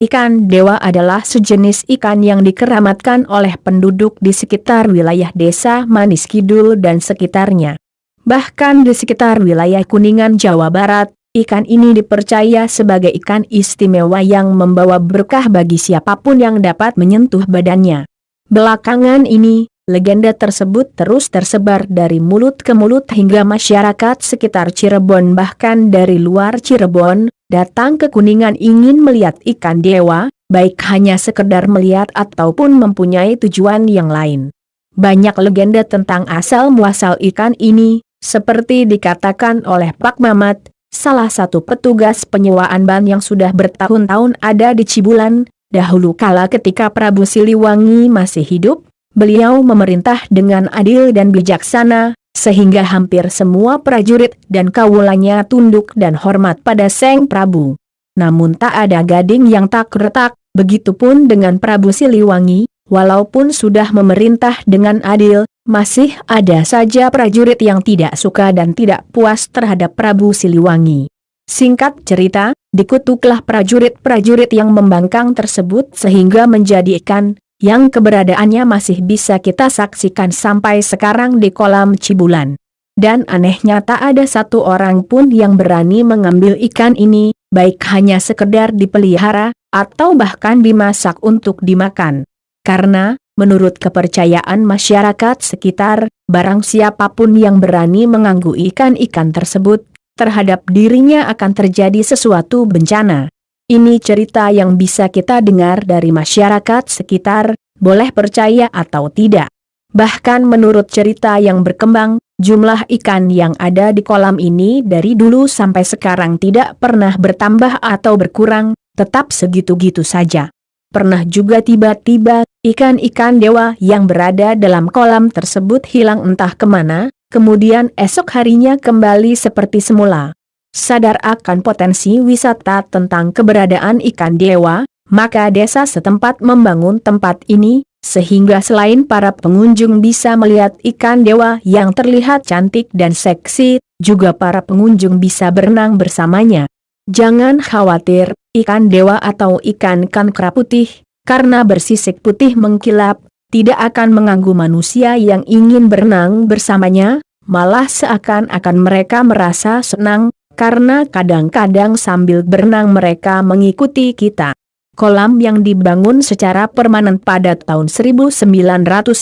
Ikan dewa adalah sejenis ikan yang dikeramatkan oleh penduduk di sekitar wilayah desa Manis Kidul dan sekitarnya. Bahkan di sekitar wilayah Kuningan, Jawa Barat, ikan ini dipercaya sebagai ikan istimewa yang membawa berkah bagi siapapun yang dapat menyentuh badannya. Belakangan ini, legenda tersebut terus tersebar dari mulut ke mulut hingga masyarakat sekitar Cirebon bahkan dari luar Cirebon datang ke Kuningan ingin melihat ikan dewa, baik hanya sekedar melihat ataupun mempunyai tujuan yang lain. Banyak legenda tentang asal-muasal ikan ini, seperti dikatakan oleh Pak Mamat, salah satu petugas penyewaan ban yang sudah bertahun-tahun ada di Cibulan, dahulu kala ketika Prabu Siliwangi masih hidup, beliau memerintah dengan adil dan bijaksana, sehingga hampir semua prajurit dan kawulanya tunduk dan hormat pada Sang Prabu. Namun tak ada gading yang tak retak, begitupun dengan Prabu Siliwangi, walaupun sudah memerintah dengan adil, masih ada saja prajurit yang tidak suka dan tidak puas terhadap Prabu Siliwangi. Singkat cerita, dikutuklah prajurit-prajurit yang membangkang tersebut sehingga menjadikan yang keberadaannya masih bisa kita saksikan sampai sekarang di kolam Cibulan. Dan anehnya tak ada satu orang pun yang berani mengambil ikan ini, baik hanya sekedar dipelihara, atau bahkan dimasak untuk dimakan. Karena, menurut kepercayaan masyarakat sekitar, barang siapapun yang berani mengganggu ikan-ikan tersebut, terhadap dirinya akan terjadi sesuatu bencana. Ini cerita yang bisa kita dengar dari masyarakat sekitar, boleh percaya atau tidak. Bahkan menurut cerita yang berkembang, jumlah ikan yang ada di kolam ini dari dulu sampai sekarang tidak pernah bertambah atau berkurang, tetap segitu-gitu saja. Pernah juga tiba-tiba, ikan-ikan dewa yang berada dalam kolam tersebut hilang entah kemana, kemudian esok harinya kembali seperti semula. Sadar akan potensi wisata tentang keberadaan ikan dewa, maka desa setempat membangun tempat ini, sehingga selain para pengunjung bisa melihat ikan dewa yang terlihat cantik dan seksi, juga para pengunjung bisa berenang bersamanya. Jangan khawatir, ikan dewa atau ikan kankra putih, karena bersisik putih mengkilap, tidak akan mengganggu manusia yang ingin berenang bersamanya, malah seakan-akan mereka merasa senang, karena kadang-kadang sambil berenang mereka mengikuti kita. Kolam yang dibangun secara permanen pada tahun 1939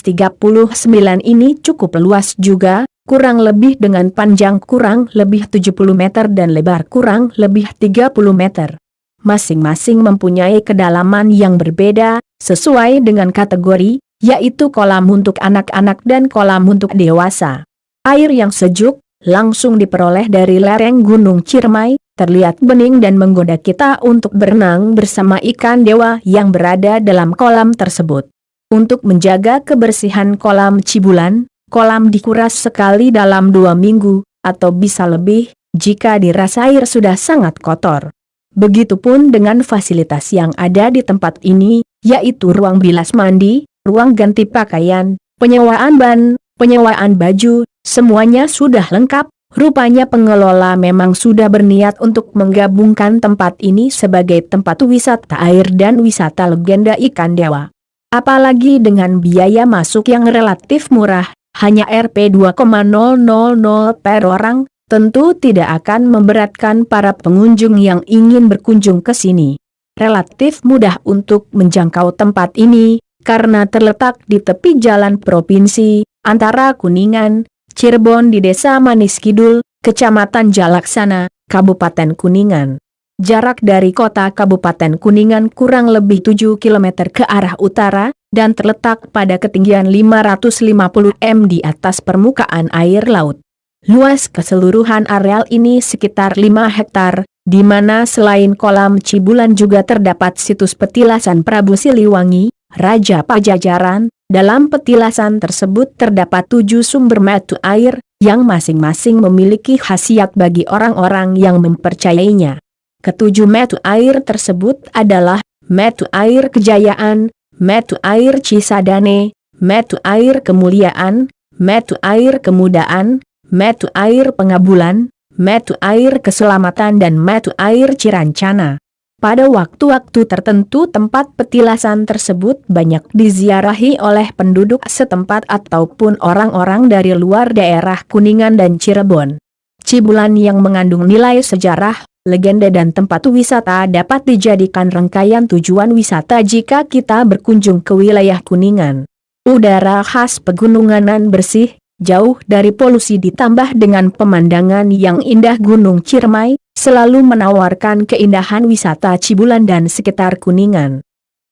ini cukup luas juga, kurang lebih dengan panjang kurang lebih 70 meter dan lebar kurang lebih 30 meter. Masing-masing mempunyai kedalaman yang berbeda, sesuai dengan kategori, yaitu kolam untuk anak-anak dan kolam untuk dewasa. Air yang sejuk, langsung diperoleh dari lereng Gunung Ciremai, terlihat bening dan menggoda kita untuk berenang bersama ikan dewa yang berada dalam kolam tersebut. Untuk menjaga kebersihan kolam Cibulan, kolam dikuras sekali dalam 2 minggu, atau bisa lebih, jika dirasa air sudah sangat kotor. Begitupun dengan fasilitas yang ada di tempat ini, yaitu ruang bilas mandi, ruang ganti pakaian, penyewaan ban, penyewaan baju, semuanya sudah lengkap. Rupanya pengelola memang sudah berniat untuk menggabungkan tempat ini sebagai tempat wisata air dan wisata legenda ikan dewa. Apalagi dengan biaya masuk yang relatif murah, hanya Rp2,000 per orang, tentu tidak akan memberatkan para pengunjung yang ingin berkunjung ke sini. Relatif mudah untuk menjangkau tempat ini, karena terletak di tepi jalan provinsi, antara Kuningan, Cirebon di Desa Manis Kidul, Kecamatan Jalaksana, Kabupaten Kuningan. Jarak dari kota Kabupaten Kuningan kurang lebih 7 km ke arah utara, dan terletak pada ketinggian 550 m di atas permukaan air laut. Luas keseluruhan areal ini sekitar 5 hektar, di mana selain kolam Cibulan juga terdapat situs petilasan Prabu Siliwangi, Raja Pajajaran. Dalam petilasan tersebut terdapat 7 sumber mata air, yang masing-masing memiliki khasiat bagi orang-orang yang mempercayainya. Ketujuh mata air tersebut adalah mata air kejayaan, mata air Cisadane, mata air kemuliaan, mata air kemudaan, mata air pengabulan, mata air keselamatan dan mata air Cirancana. Pada waktu-waktu tertentu tempat petilasan tersebut banyak diziarahi oleh penduduk setempat ataupun orang-orang dari luar daerah Kuningan dan Cirebon. Cibulan yang mengandung nilai sejarah, legenda dan tempat wisata dapat dijadikan rangkaian tujuan wisata jika kita berkunjung ke wilayah Kuningan. Udara khas pegunungan bersih, jauh dari polusi ditambah dengan pemandangan yang indah Gunung Ciremai, selalu menawarkan keindahan wisata Cibulan dan sekitar Kuningan.